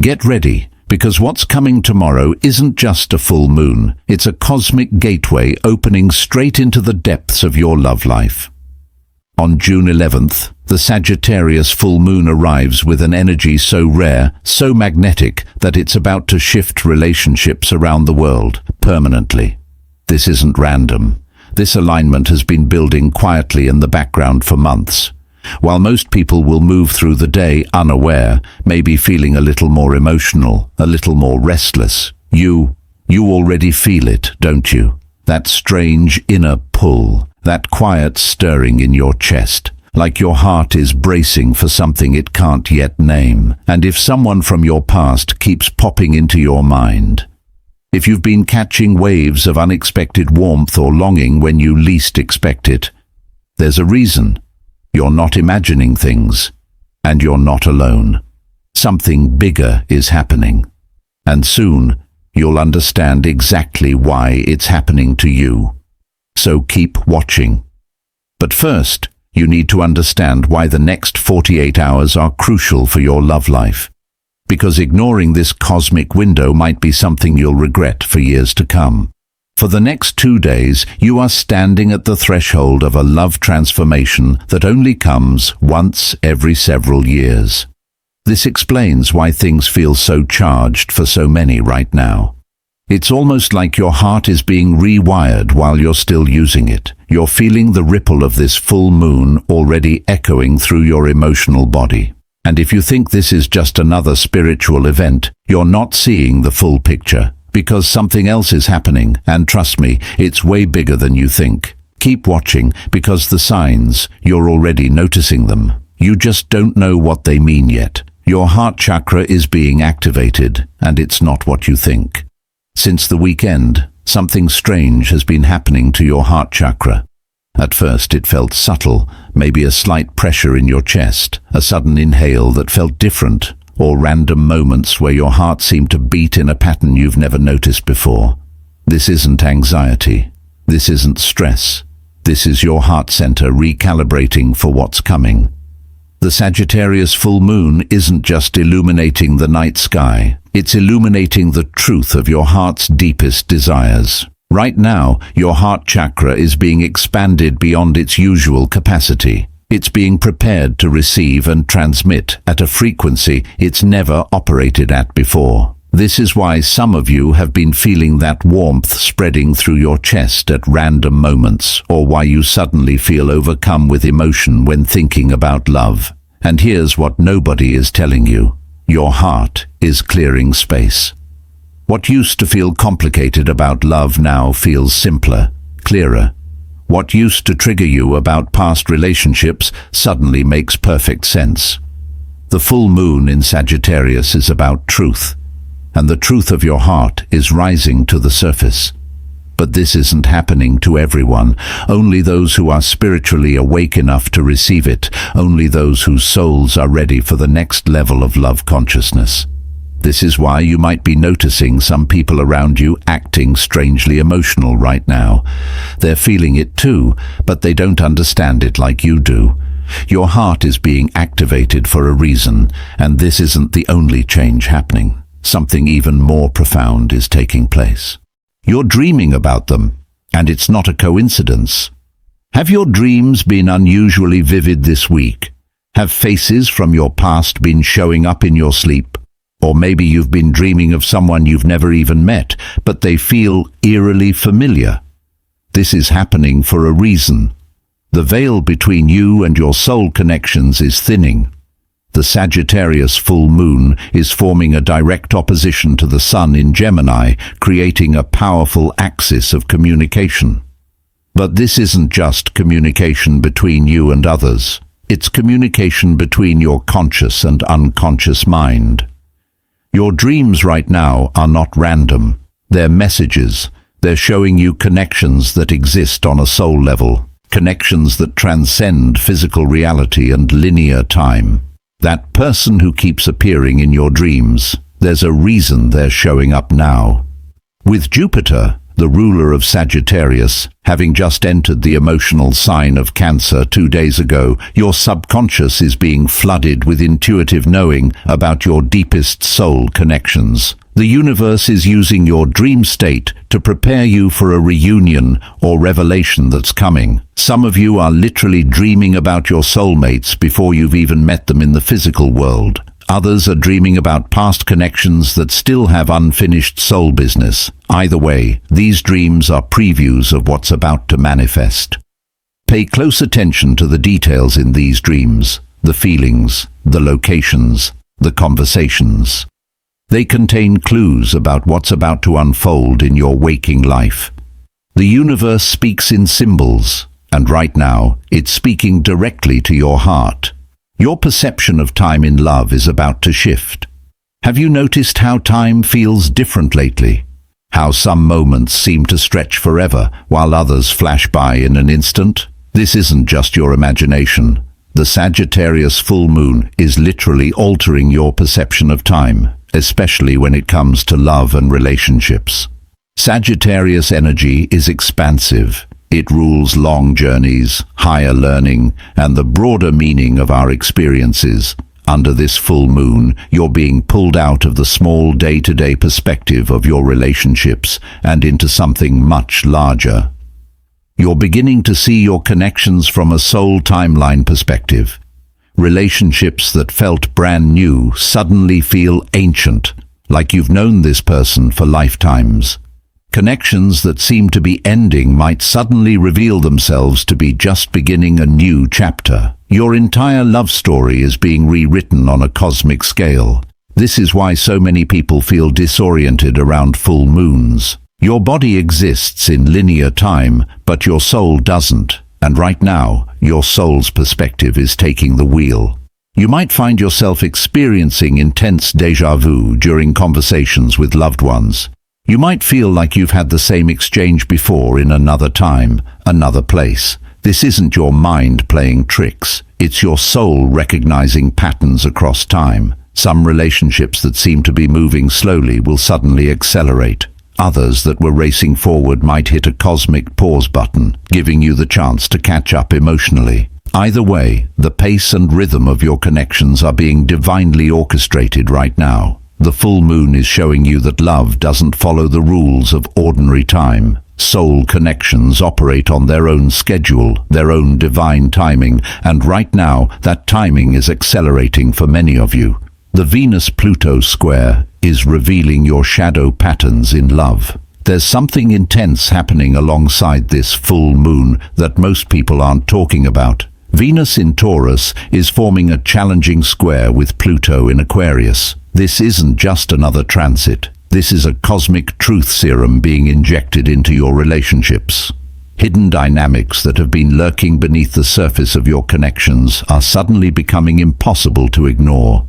Get ready, because what's coming tomorrow isn't just a full moon, it's a cosmic gateway opening straight into the depths of your love life. On June 11th, the Sagittarius full moon arrives with an energy so rare, so magnetic, that it's about to shift relationships around the world permanently. This isn't random. This alignment has been building quietly in the background for months. While most people will move through the day unaware, maybe feeling a little more emotional, a little more restless, you already feel it, don't you? That strange inner pull, that quiet stirring in your chest, like your heart is bracing for something it can't yet name. And if someone from your past keeps popping into your mind, if you've been catching waves of unexpected warmth or longing when you least expect it, there's a reason. You're not imagining things, and you're not alone. Something bigger is happening, and soon you'll understand exactly why it's happening to you. So keep watching. But first, you need to understand why the next 48 hours are crucial for your love life. Because ignoring this cosmic window might be something you'll regret for years to come. For the next 2 days, you are standing at the threshold of a love transformation that only comes once every several years. This explains why things feel so charged for so many right now. It's almost like your heart is being rewired while you're still using it. You're feeling the ripple of this full moon already echoing through your emotional body. And if you think this is just another spiritual event, you're not seeing the full picture. Because something else is happening, and trust me, it's way bigger than you think. Keep watching, because the signs, you're already noticing them. You just don't know what they mean yet. Your heart chakra is being activated, and it's not what you think. Since the weekend, something strange has been happening to your heart chakra. At first it felt subtle, maybe a slight pressure in your chest, a sudden inhale that felt different, or random moments where your heart seemed to beat in a pattern you've never noticed before. This isn't anxiety. This isn't stress. This is your heart center recalibrating for what's coming. The Sagittarius full moon isn't just illuminating the night sky. It's illuminating the truth of your heart's deepest desires. Right now, your heart chakra is being expanded beyond its usual capacity. It's being prepared to receive and transmit at a frequency it's never operated at before. This is why some of you have been feeling that warmth spreading through your chest at random moments, or why you suddenly feel overcome with emotion when thinking about love. And here's what nobody is telling you. Your heart is clearing space. What used to feel complicated about love now feels simpler, clearer. What used to trigger you about past relationships suddenly makes perfect sense. The full moon in Sagittarius is about truth, and the truth of your heart is rising to the surface. But this isn't happening to everyone. Only those who are spiritually awake enough to receive it, only those whose souls are ready for the next level of love consciousness. This is why you might be noticing some people around you acting strangely emotional right now. They're feeling it too, but they don't understand it like you do. Your heart is being activated for a reason, and this isn't the only change happening. Something even more profound is taking place. You're dreaming about them, and it's not a coincidence. Have your dreams been unusually vivid this week? Have faces from your past been showing up in your sleep? Or maybe you've been dreaming of someone you've never even met, but they feel eerily familiar. This is happening for a reason. The veil between you and your soul connections is thinning. The Sagittarius full moon is forming a direct opposition to the sun in Gemini, creating a powerful axis of communication. But this isn't just communication between you and others. It's communication between your conscious and unconscious mind. Your dreams right now are not random. They're messages. They're showing you connections that exist on a soul level, connections that transcend physical reality and linear time. That person who keeps appearing in your dreams, there's a reason they're showing up now. With Jupiter, the ruler of Sagittarius, Having just entered the emotional sign of Cancer 2 days ago, your subconscious is being flooded with intuitive knowing about your deepest soul connections. The universe is using your dream state to prepare you for a reunion or revelation that's coming. Some of you are literally dreaming about your soulmates before you've even met them in the physical world. Others are dreaming about past connections that still have unfinished soul business. Either way, these dreams are previews of what's about to manifest. Pay close attention to the details in these dreams, the feelings, the locations, the conversations. They contain clues about what's about to unfold in your waking life. The universe speaks in symbols, and right now, it's speaking directly to your heart. Your perception of time in love is about to shift. Have you noticed how time feels different lately? How some moments seem to stretch forever, while others flash by in an instant? This isn't just your imagination. The Sagittarius Full Moon is literally altering your perception of time, especially when it comes to love and relationships. Sagittarius energy is expansive. It rules long journeys, higher learning, and the broader meaning of our experiences. Under this full moon, you're being pulled out of the small day-to-day perspective of your relationships and into something much larger. You're beginning to see your connections from a soul timeline perspective. Relationships that felt brand new suddenly feel ancient, like you've known this person for lifetimes. Connections that seem to be ending might suddenly reveal themselves to be just beginning a new chapter. Your entire love story is being rewritten on a cosmic scale. This is why so many people feel disoriented around full moons. Your body exists in linear time, but your soul doesn't. And right now, your soul's perspective is taking the wheel. You might find yourself experiencing intense déjà vu during conversations with loved ones. You might feel like you've had the same exchange before in another time, another place. This isn't your mind playing tricks. It's your soul recognizing patterns across time. Some relationships that seem to be moving slowly will suddenly accelerate. Others that were racing forward might hit a cosmic pause button, giving you the chance to catch up emotionally. Either way, the pace and rhythm of your connections are being divinely orchestrated right now. The full moon is showing you that love doesn't follow the rules of ordinary time. Soul connections operate on their own schedule, their own divine timing, and right now that timing is accelerating for many of you. The Venus-Pluto square is revealing your shadow patterns in love. There's something intense happening alongside this full moon that most people aren't talking about. Venus in Taurus is forming a challenging square with Pluto in Aquarius. This isn't just another transit. This is a cosmic truth serum being injected into your relationships. Hidden dynamics that have been lurking beneath the surface of your connections are suddenly becoming impossible to ignore.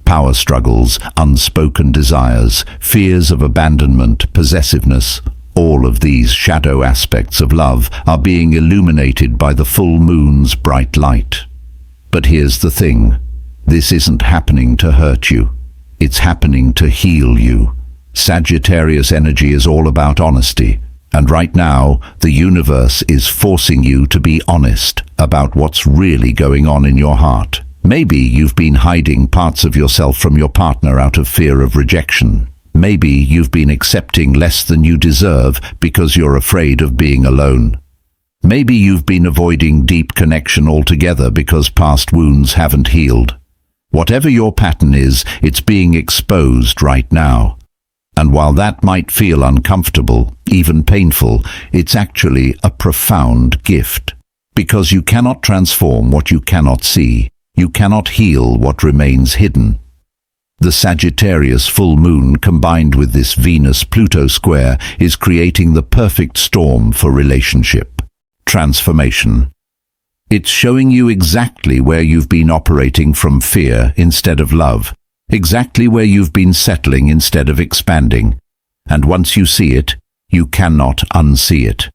Power struggles, unspoken desires, fears of abandonment, possessiveness, all of these shadow aspects of love are being illuminated by the full moon's bright light. But here's the thing. This isn't happening to hurt you. It's happening to heal you. Sagittarius energy is all about honesty. And right now, the universe is forcing you to be honest about what's really going on in your heart. Maybe you've been hiding parts of yourself from your partner out of fear of rejection. Maybe you've been accepting less than you deserve because you're afraid of being alone. Maybe you've been avoiding deep connection altogether because past wounds haven't healed. Whatever your pattern is, it's being exposed right now. And while that might feel uncomfortable, even painful, it's actually a profound gift. Because you cannot transform what you cannot see. You cannot heal what remains hidden. The Sagittarius full moon combined with this Venus-Pluto square is creating the perfect storm for relationship. Transformation. It's showing you exactly where you've been operating from fear instead of love, exactly where you've been settling instead of expanding. And once you see it, you cannot unsee it.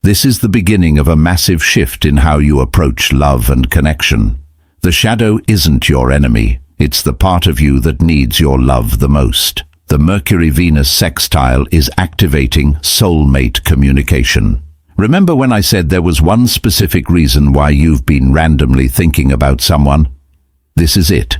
This is the beginning of a massive shift in how you approach love and connection. The shadow isn't your enemy. It's the part of you that needs your love the most. The Mercury-Venus sextile is activating soulmate communication. Remember when I said there was one specific reason why you've been randomly thinking about someone? This is it.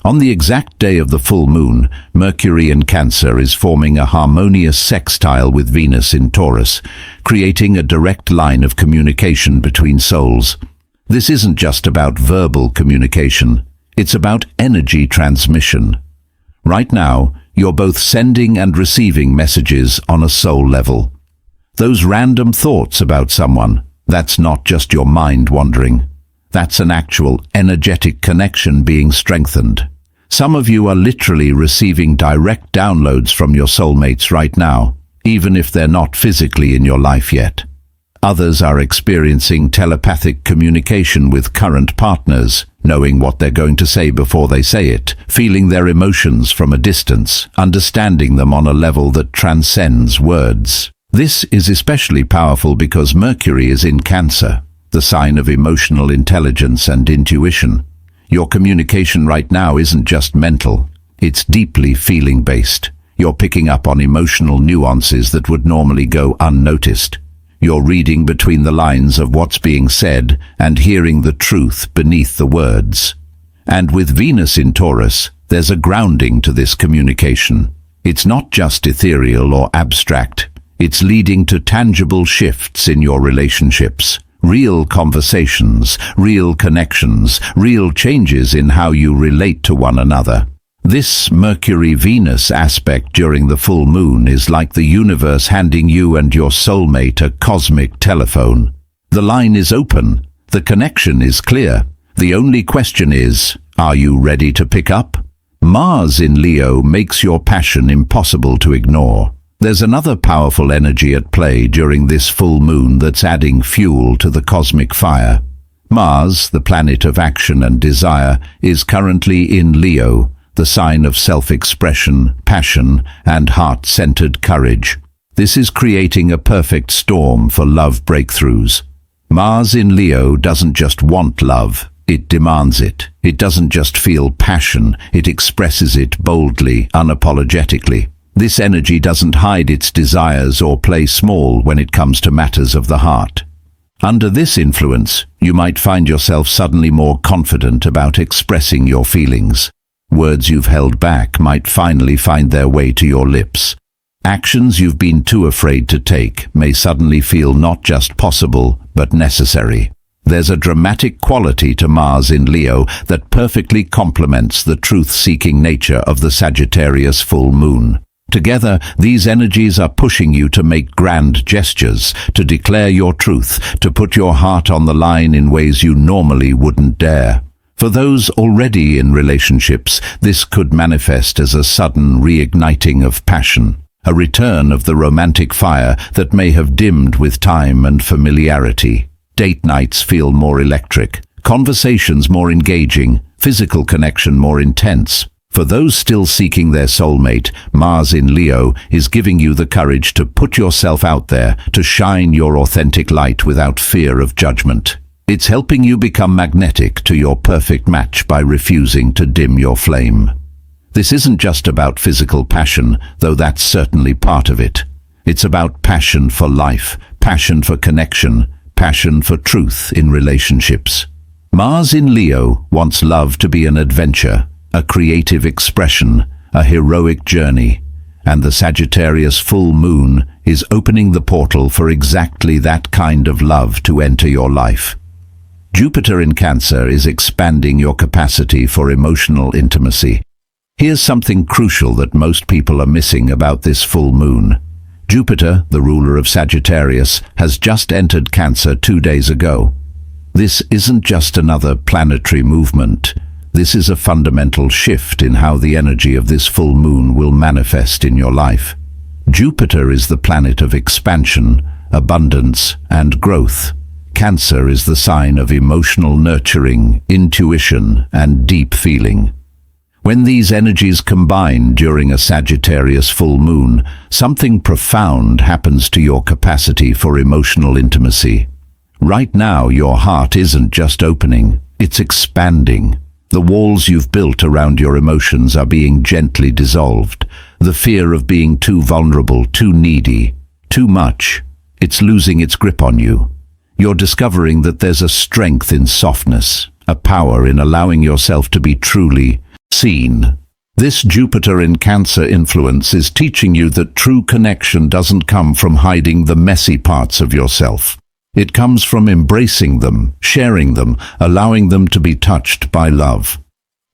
On the exact day of the full moon, Mercury in Cancer is forming a harmonious sextile with Venus in Taurus, creating a direct line of communication between souls. This isn't just about verbal communication, it's about energy transmission. Right now, you're both sending and receiving messages on a soul level. Those random thoughts about someone, that's not just your mind wandering. That's an actual energetic connection being strengthened. Some of you are literally receiving direct downloads from your soulmates right now, even if they're not physically in your life yet. Others are experiencing telepathic communication with current partners, knowing what they're going to say before they say it, feeling their emotions from a distance, understanding them on a level that transcends words. This is especially powerful because Mercury is in Cancer, the sign of emotional intelligence and intuition. Your communication right now isn't just mental, it's deeply feeling-based. You're picking up on emotional nuances that would normally go unnoticed. You're reading between the lines of what's being said and hearing the truth beneath the words. And with Venus in Taurus, there's a grounding to this communication. It's not just ethereal or abstract. It's leading to tangible shifts in your relationships, real conversations, real connections, real changes in how you relate to one another. This Mercury-Venus aspect during the full moon is like the universe handing you and your soulmate a cosmic telephone. The line is open, the connection is clear. The only question is, are you ready to pick up? Mars in Leo makes your passion impossible to ignore. There's another powerful energy at play during this full moon that's adding fuel to the cosmic fire. Mars, the planet of action and desire, is currently in Leo, the sign of self-expression, passion, and heart-centered courage. This is creating a perfect storm for love breakthroughs. Mars in Leo doesn't just want love, it demands it. It doesn't just feel passion, it expresses it boldly, unapologetically. This energy doesn't hide its desires or play small when it comes to matters of the heart. Under this influence, you might find yourself suddenly more confident about expressing your feelings. Words you've held back might finally find their way to your lips. Actions you've been too afraid to take may suddenly feel not just possible, but necessary. There's a dramatic quality to Mars in Leo that perfectly complements the truth-seeking nature of the Sagittarius full moon. Together, these energies are pushing you to make grand gestures, to declare your truth, to put your heart on the line in ways you normally wouldn't dare. For those already in relationships, this could manifest as a sudden reigniting of passion, a return of the romantic fire that may have dimmed with time and familiarity. Date nights feel more electric, conversations more engaging, physical connection more intense. For those still seeking their soulmate, Mars in Leo is giving you the courage to put yourself out there, to shine your authentic light without fear of judgment. It's helping you become magnetic to your perfect match by refusing to dim your flame. This isn't just about physical passion, though that's certainly part of it. It's about passion for life, passion for connection, passion for truth in relationships. Mars in Leo wants love to be an adventure, a creative expression, a heroic journey, and the Sagittarius full moon is opening the portal for exactly that kind of love to enter your life. Jupiter in Cancer is expanding your capacity for emotional intimacy. Here's something crucial that most people are missing about this full moon. Jupiter, the ruler of Sagittarius, has just entered Cancer 2 days ago. This isn't just another planetary movement. This is a fundamental shift in how the energy of this full moon will manifest in your life. Jupiter is the planet of expansion, abundance, and growth. Cancer is the sign of emotional nurturing, intuition, and deep feeling. When these energies combine during a Sagittarius full moon, something profound happens to your capacity for emotional intimacy. Right now, your heart isn't just opening, it's expanding. The walls you've built around your emotions are being gently dissolved. The fear of being too vulnerable, too needy, too much It's losing its grip on you. You're discovering that there's a strength in softness, a power in allowing yourself to be truly seen. This Jupiter in Cancer influence is teaching you that true connection doesn't come from hiding the messy parts of yourself. It comes from embracing them, sharing them, allowing them to be touched by love.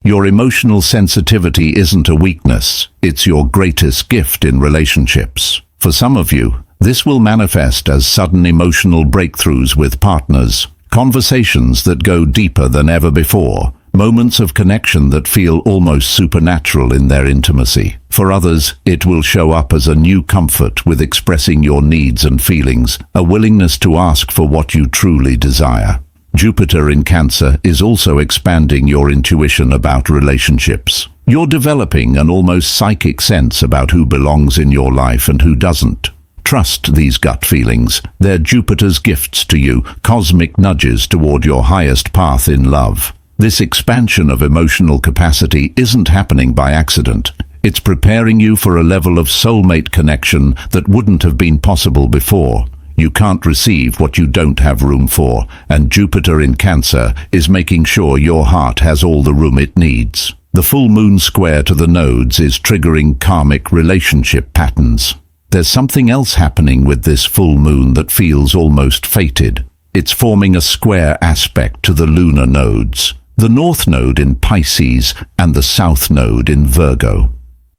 Your emotional sensitivity isn't a weakness, it's your greatest gift in relationships. For some of you, this will manifest as sudden emotional breakthroughs with partners, conversations that go deeper than ever before, moments of connection that feel almost supernatural in their intimacy. For others, it will show up as a new comfort with expressing your needs and feelings, a willingness to ask for what you truly desire. Jupiter in Cancer is also expanding your intuition about relationships. You're developing an almost psychic sense about who belongs in your life and who doesn't. Trust these gut feelings. They're Jupiter's gifts to you, cosmic nudges toward your highest path in love. This expansion of emotional capacity isn't happening by accident. It's preparing you for a level of soulmate connection that wouldn't have been possible before. You can't receive what you don't have room for, and Jupiter in Cancer is making sure your heart has all the room it needs. The full moon square to the nodes is triggering karmic relationship patterns. There's something else happening with this full moon that feels almost fated. It's forming a square aspect to the lunar nodes, the north node in Pisces and the south node in Virgo.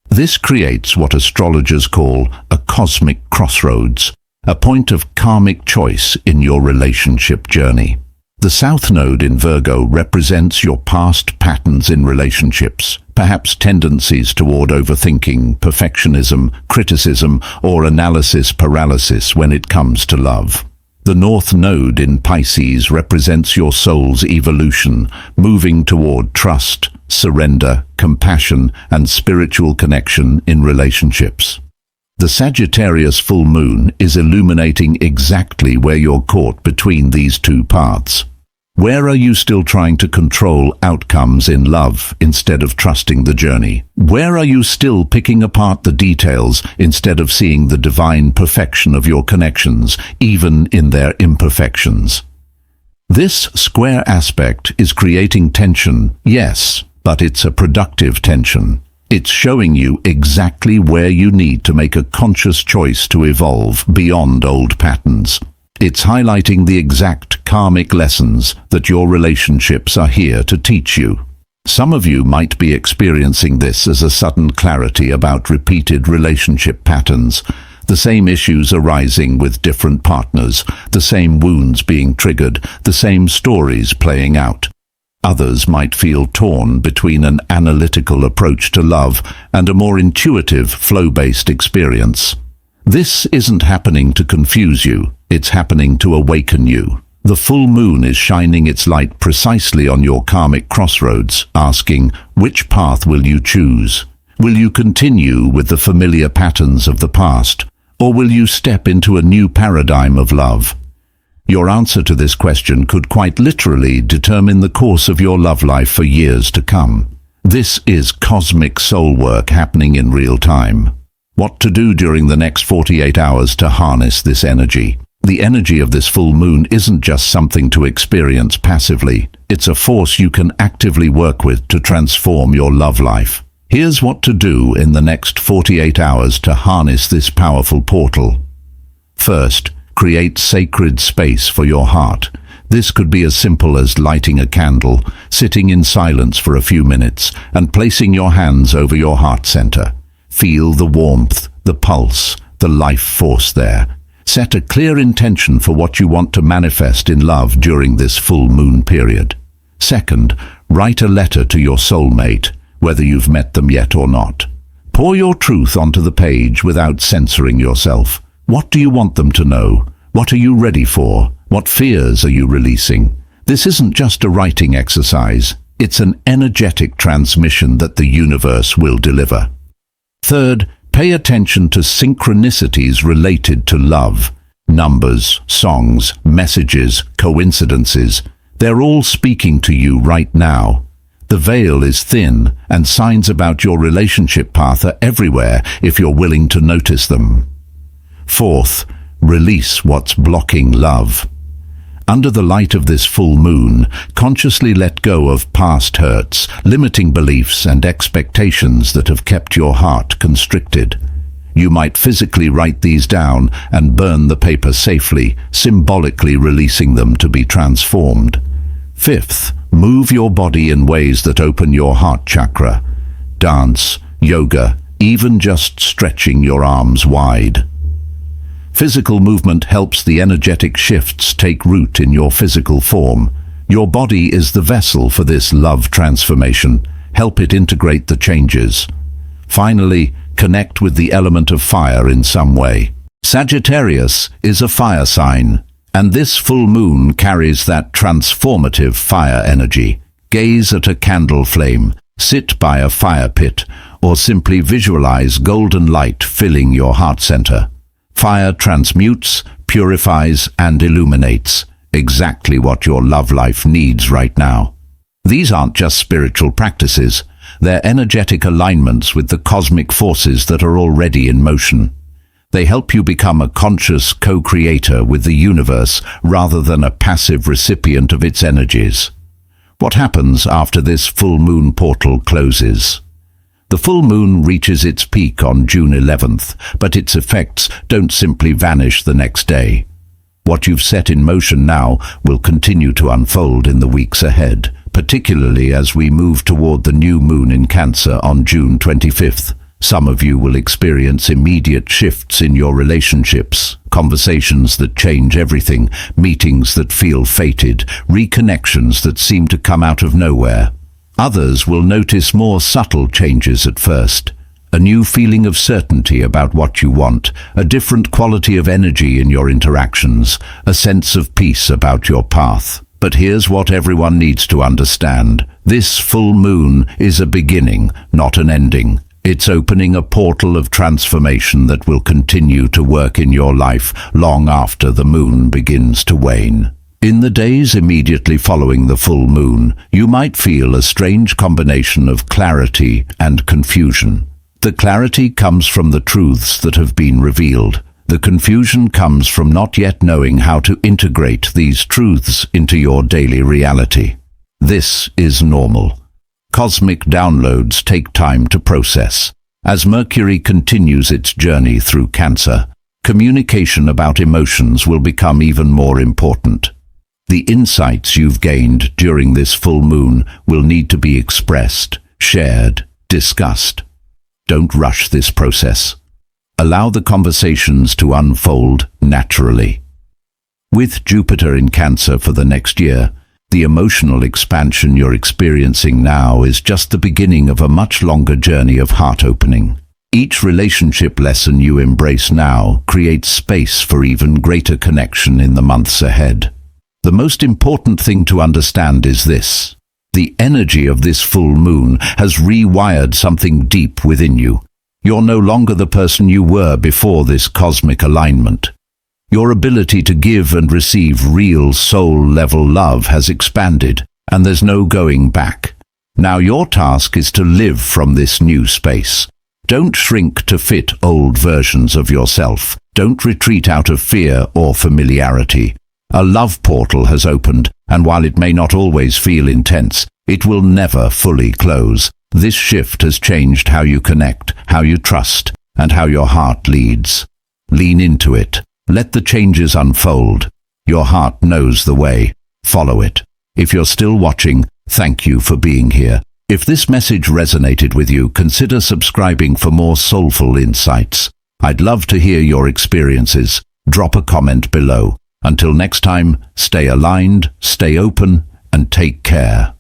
This creates what astrologers call a cosmic crossroads, a point of karmic choice in your relationship journey. The South Node in Virgo represents your past patterns in relationships, perhaps tendencies toward overthinking, perfectionism, criticism, or analysis paralysis when it comes to love. The North Node in Pisces represents your soul's evolution, moving toward trust, surrender, compassion, and spiritual connection in relationships. The Sagittarius Full Moon is illuminating exactly where you're caught between these two paths. Where are you still trying to control outcomes in love instead of trusting the journey? Where are you still picking apart the details instead of seeing the divine perfection of your connections, even in their imperfections? This square aspect is creating tension, yes, but it's a productive tension. It's showing you exactly where you need to make a conscious choice to evolve beyond old patterns. It's highlighting the exact karmic lessons that your relationships are here to teach you. Some of you might be experiencing this as a sudden clarity about repeated relationship patterns, the same issues arising with different partners, the same wounds being triggered, the same stories playing out. Others might feel torn between an analytical approach to love and a more intuitive, flow-based experience. This isn't happening to confuse you, it's happening to awaken you. The full moon is shining its light precisely on your karmic crossroads, asking, which path will you choose? Will you continue with the familiar patterns of the past, or will you step into a new paradigm of love? Your answer to this question could quite literally determine the course of your love life for years to come. This is cosmic soul work happening in real time. What to do during the next 48 hours to harness this energy? The energy of this full moon isn't just something to experience passively. It's a force you can actively work with to transform your love life. Here's what to do in the next 48 hours to harness this powerful portal. First, create sacred space for your heart. This could be as simple as lighting a candle, sitting in silence for a few minutes, and placing your hands over your heart center. Feel the warmth, the pulse, the life force there. Set a clear intention for what you want to manifest in love during this full moon period. Second, write a letter to your soulmate, whether you've met them yet or not. Pour your truth onto the page without censoring yourself. What do you want them to know? What are you ready for? What fears are you releasing? This isn't just a writing exercise. It's an energetic transmission that the universe will deliver. Third, pay attention to synchronicities related to love. Numbers, songs, messages, coincidences. They're all speaking to you right now. The veil is thin, and signs about your relationship path are everywhere if you're willing to notice them. Fourth, Release what's blocking love. Under the light of this full moon, consciously let go of past hurts, limiting beliefs and expectations that have kept your heart constricted. You might physically write these down and burn the paper safely, symbolically releasing them to be transformed. Fifth, move your body in ways that open your heart chakra. Dance, yoga, even just stretching your arms wide. Physical movement helps the energetic shifts take root in your physical form. Your body is the vessel for this love transformation. Help it integrate the changes. Finally, connect with the element of fire in some way. Sagittarius is a fire sign, and this full moon carries that transformative fire energy. Gaze at a candle flame, sit by a fire pit, or simply visualize golden light filling your heart center. Fire transmutes, purifies, and illuminates, exactly what your love life needs right now. These aren't just spiritual practices, they're energetic alignments with the cosmic forces that are already in motion. They help you become a conscious co-creator with the universe rather than a passive recipient of its energies. What happens after this full moon portal closes? The full moon reaches its peak on June 11th, but its effects don't simply vanish the next day. What you've set in motion now will continue to unfold in the weeks ahead, particularly as we move toward the new moon in Cancer on June 25th. Some of you will experience immediate shifts in your relationships, conversations that change everything, meetings that feel fated, reconnections that seem to come out of nowhere. Others will notice more subtle changes at first. A new feeling of certainty about what you want, a different quality of energy in your interactions, a sense of peace about your path. But here's what everyone needs to understand. This full moon is a beginning, not an ending. It's opening a portal of transformation that will continue to work in your life long after the moon begins to wane. In the days immediately following the full moon, you might feel a strange combination of clarity and confusion. The clarity comes from the truths that have been revealed. The confusion comes from not yet knowing how to integrate these truths into your daily reality. This is normal. Cosmic downloads take time to process. As Mercury continues its journey through Cancer, communication about emotions will become even more important. The insights you've gained during this full moon will need to be expressed, shared, discussed. Don't rush this process. Allow the conversations to unfold naturally. With Jupiter in Cancer for the next year, the emotional expansion you're experiencing now is just the beginning of a much longer journey of heart-opening. Each relationship lesson you embrace now creates space for even greater connection in the months ahead. The most important thing to understand is this. The energy of this full moon has rewired something deep within you. You're no longer the person you were before this cosmic alignment. Your ability to give and receive real soul-level love has expanded, and there's no going back. Now your task is to live from this new space. Don't shrink to fit old versions of yourself. Don't retreat out of fear or familiarity. A love portal has opened, and while it may not always feel intense, it will never fully close. This shift has changed how you connect, how you trust, and how your heart leads. Lean into it. Let the changes unfold. Your heart knows the way. Follow it. If you're still watching, thank you for being here. If this message resonated with you, consider subscribing for more soulful insights. I'd love to hear your experiences. Drop a comment below. Until next time, stay aligned, stay open, and take care.